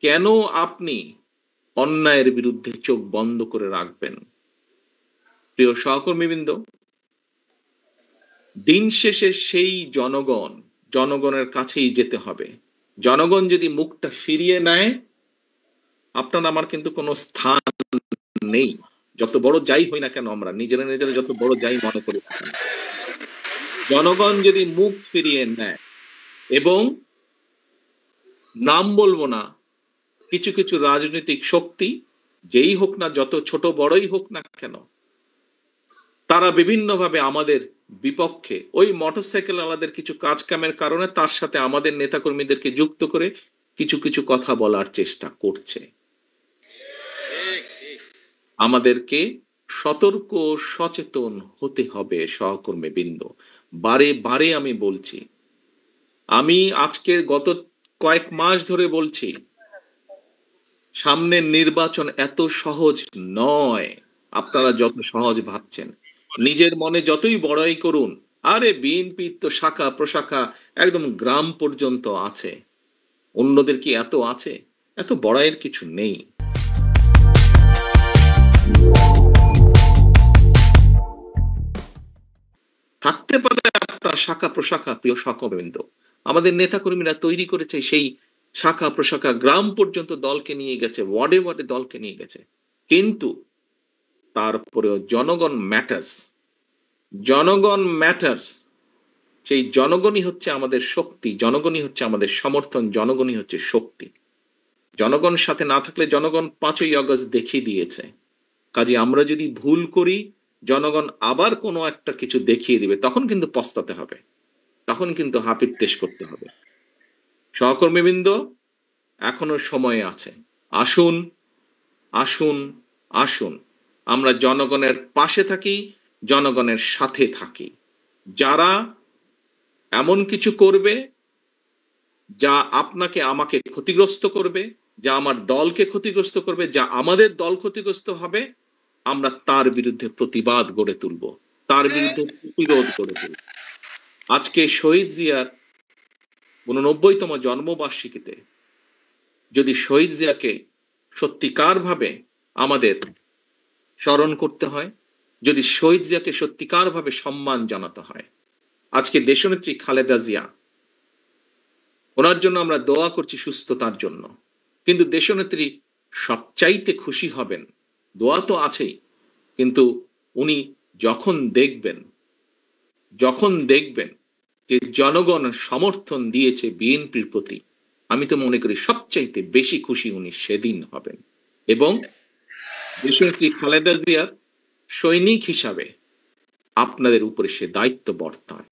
কেন আপনি অন্যায়ের বিরুদ্ধে চোখ বন্ধ করে রাখবেন? প্রিয় সহকর্মীবৃন্দ, দিন শেষে সেই জনগণের কাছেই যেতে হবে। জনগণ যদি মুখটা ফিরিয়ে নেয়, আপনার আমার কিন্তু কোনো স্থান নেই। যত বড় যাই হই না কেন, আমরা নিজেরা যত বড় যাই মনে করি না কেন, জনগণ যদি মুখ ফিরিয়ে নেয় এবং নাম বলবো না, কিছু কিছু রাজনৈতিক শক্তি, যেই হোক না, যত ছোট বড়ই হোক না কেন, তারা বিভিন্নভাবে আমাদের বিপক্ষে, ওই মোটরসাইকেল আলাদের কিছু কাজ কামের কারণে তার সাথে আমাদের নেতাকর্মীদেরকে যুক্ত করে কিছু কিছু কথা বলার চেষ্টা করছে। আমাদেরকে সতর্ক সচেতন হতে হবে সহকর্মীবৃন্দ। বারে বারে আমি বলছি, আমি আজকে গত কয়েক মাস ধরে বলছি, সামনের নির্বাচন এত সহজ নয় আপনারা যত সহজ ভাবছেন। নিজের মনে যতই বড়াই করুন, আরে বিএনপির তো শাখা প্রশাখা একদম গ্রাম পর্যন্ত আছে, অন্যদের কি এত আছে? এত বড়াইয়ের কিছু নেই। থাকতে পারে আপনার শাখা প্রশাখা, প্রিয় সহকর্মীবৃন্দ, আমাদের নেতাকর্মীরা তৈরি করেছে সেই শাখা প্রশাখা, গ্রাম পর্যন্ত দলকে নিয়ে গেছে, ওয়ার্ডে ওয়ার্ডে দলকে নিয়ে গেছে, কিন্তু তারপরেও জনগণ ম্যাটার্স। জনগণ ম্যাটার্স। সেই জনগণই হচ্ছে আমাদের শক্তি, জনগণই হচ্ছে আমাদের সমর্থন, জনগণই হচ্ছে শক্তি। জনগণ সাথে না থাকলে, জনগণ 5ই আগস্ট দেখিয়ে দিয়েছে, কাজে আমরা যদি ভুল করি, জনগণ আবার কোনো একটা কিছু দেখিয়ে দিবে, তখন কিন্তু পস্তাতে হবে, তখন কিন্তু হাপিত্যেশ করতে হবে। সহকর্মীবৃন্দ, এখনো সময় আছে। আসুন, আসুন, আসুন, আমরা জনগণের পাশে থাকি, জনগণের সাথে থাকি। যারা এমন কিছু করবে যা আপনাকে আমাকে ক্ষতিগ্রস্ত করবে, যা আমার দলকে ক্ষতিগ্রস্ত করবে, যা আমাদের দল ক্ষতিগ্রস্ত হবে, আমরা তার বিরুদ্ধে প্রতিবাদ গড়ে তুলব, তার বিরুদ্ধে প্রতিরোধ গড়ে তুলব। আজকে শহীদ জিয়ার 89তম জন্মবার্ষিকীতে যদি শহীদ জিয়াকে সত্যিকার ভাবে আমাদের স্মরণ করতে হয়, যদি শহীদ জিয়াকে সত্যিকার ভাবে সম্মান জানাতে হয়, আজকে দেশনেত্রী খালেদা জিয়া, ওনার জন্য আমরা দোয়া করছি সুস্থতার জন্য, কিন্তু দেশনেত্রী সবচাইতে খুশি হবেন, দোয়া তো আছেই, কিন্তু উনি যখন দেখবেন যে জনগণ সমর্থন দিয়েছে বিএনপির প্রতি, আমি তো মনে করি সবচাইতে বেশি খুশি উনি সেদিন হবেন। এবং দেশনেত্রী খালেদা জিয়ার সৈনিক হিসাবে আপনাদের উপরে সে দায়িত্ব বর্তায়।